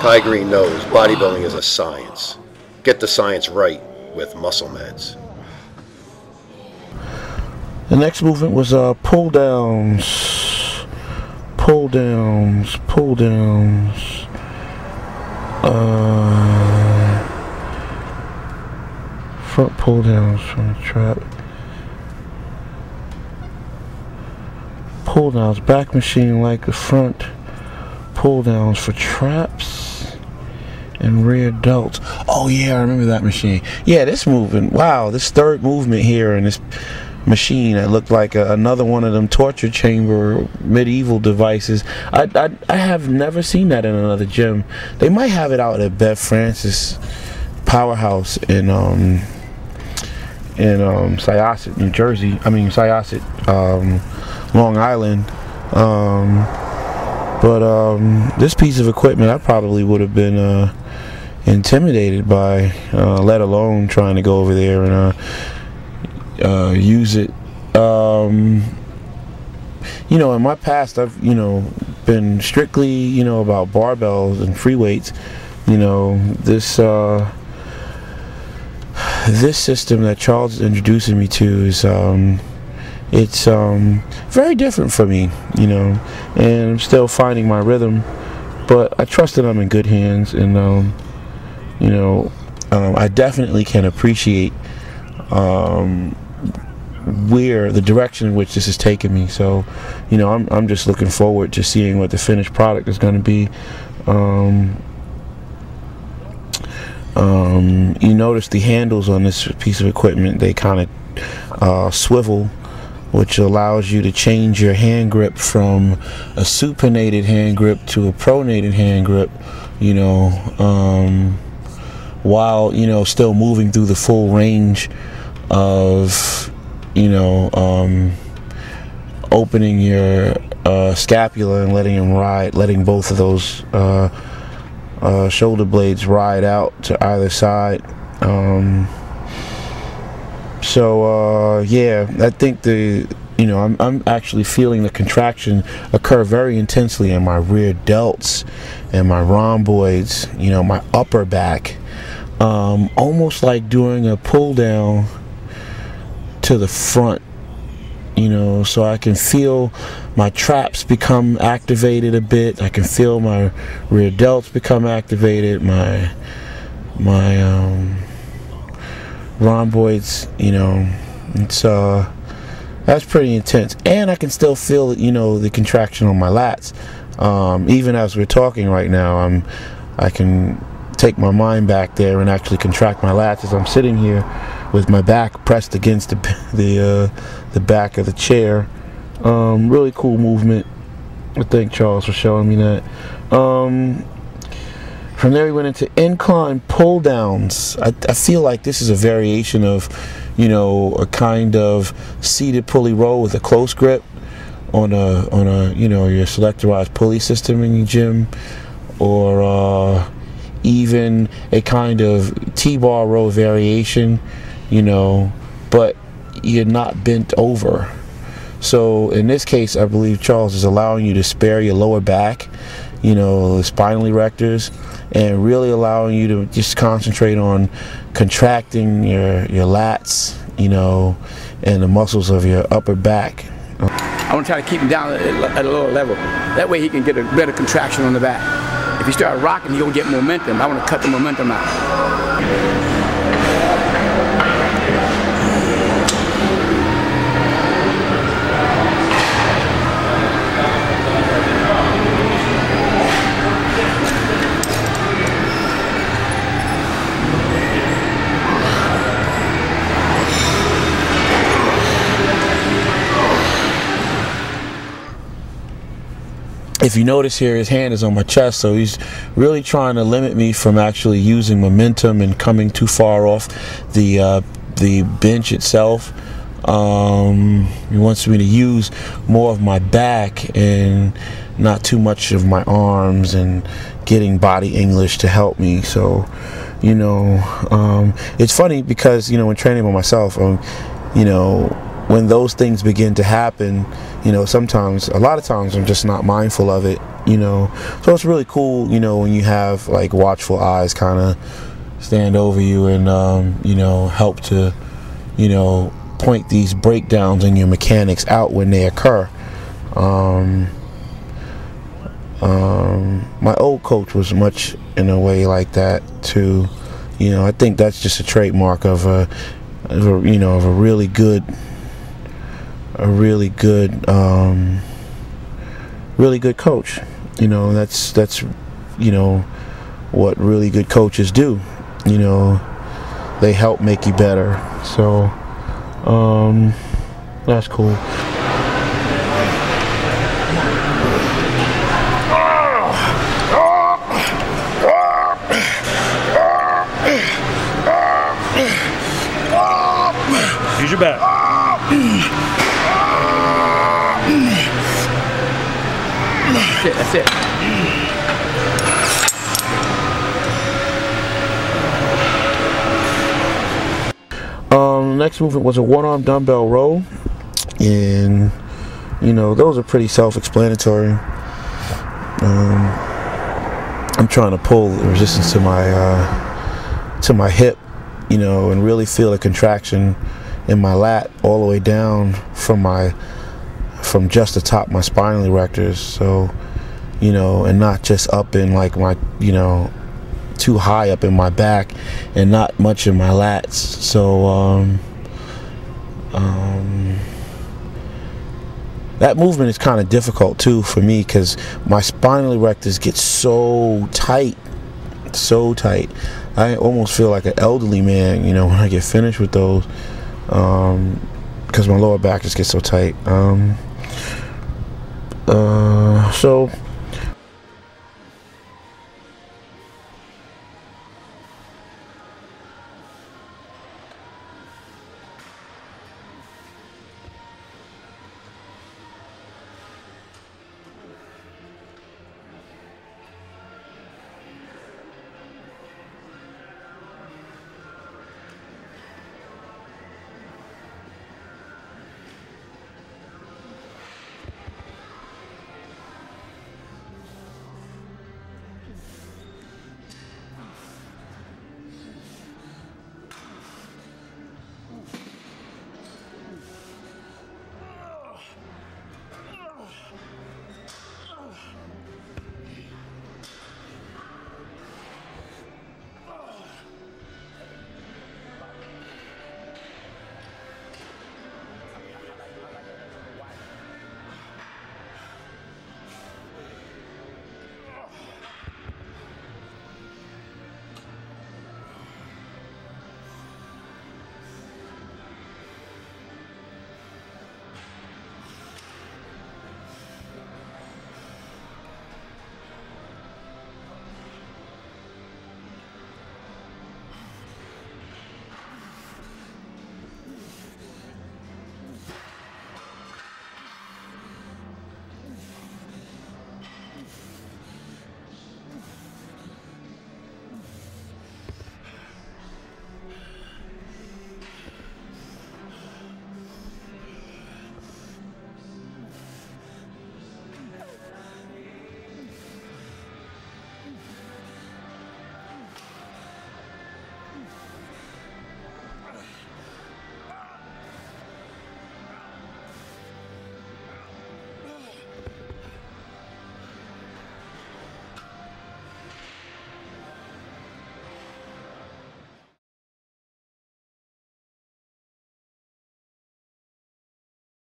Ty Green knows bodybuilding is a science. Get the science right with muscle meds. The next movement was pull downs. Pull downs. Pull downs. Front pull downs from the trap. Pull downs, back machine like the front. Pull downs for traps and rear delts. Oh yeah, I remember that machine. Yeah, this movement. Wow, this third movement here in this machine that looked like another one of them torture chamber medieval devices. I have never seen that in another gym. They might have it out at Bev Francis Powerhouse in Syosset, New Jersey. I mean Syosset, Long Island. But this piece of equipment I probably would have been intimidated by, let alone trying to go over there and use it. You know, in my past I've, you know, been strictly, you know, about barbells and free weights. You know, this this system that Charles is introducing me to is it's very different for me, you know, and I'm still finding my rhythm, but I trust that I'm in good hands, and you know, I definitely can appreciate where the direction in which this has taken me. So, you know, I'm just looking forward to seeing what the finished product is going to be. You notice the handles on this piece of equipment, they kind of swivel, which allows you to change your hand grip from a supinated hand grip to a pronated hand grip, you know, while, you know, still moving through the full range of, you know, opening your scapula and letting them ride, letting both of those shoulder blades ride out to either side. Yeah, I think you know, I'm actually feeling the contraction occur very intensely in my rear delts and my rhomboids, you know, my upper back, almost like doing a pull down to the front, you know, so I can feel my traps become activated a bit. I can feel my rear delts become activated, my rhomboids, you know. It's that's pretty intense, and I can still feel, you know, the contraction on my lats. Even as we're talking right now, I can take my mind back there and actually contract my lats as I'm sitting here with my back pressed against the back of the chair. Really cool movement. I thank Charles for showing me that. From there we went into incline pull downs. I feel like this is a variation of, you know, a kind of seated pulley row with a close grip on a you know, your selectorized pulley system in your gym, or even a kind of T-bar row variation, you know, but you're not bent over. So in this case, I believe Charles is allowing you to spare your lower back, you know, the spinal erectors, and really allowing you to just concentrate on contracting your lats, you know, and the muscles of your upper back. I want to try to keep him down at a lower level. That way he can get a better contraction on the back. If he starts rocking, he'll get momentum. I want to cut the momentum out. If you notice here, his hand is on my chest, so he's really trying to limit me from actually using momentum and coming too far off the bench itself. He wants me to use more of my back and not too much of my arms, and getting body English to help me. So, you know, it's funny because, you know, when training by myself, you know, when those things begin to happen, you know, sometimes, a lot of times I'm just not mindful of it, you know. So it's really cool, you know, when you have like watchful eyes kind of stand over you and you know, help to, you know, point these breakdowns in your mechanics out when they occur. My old coach was much in a way like that too. You know, I think that's just a trademark of a you know, of a really good coach. You know, that's you know what really good coaches do. You know, they help make you better. So that's cool. Use your back. That's it. Next movement was a one-arm dumbbell row, and you know, those are pretty self-explanatory. I'm trying to pull the resistance to my hip, you know, and really feel a contraction in my lat all the way down from just the top of my spinal erectors. So, you know, and not just up in like my, you know, too high up in my back and not much in my lats. So that movement is kind of difficult too for me because my spinal erectors get so tight. I almost feel like an elderly man, you know, when I get finished with those, because my lower back just gets so tight. So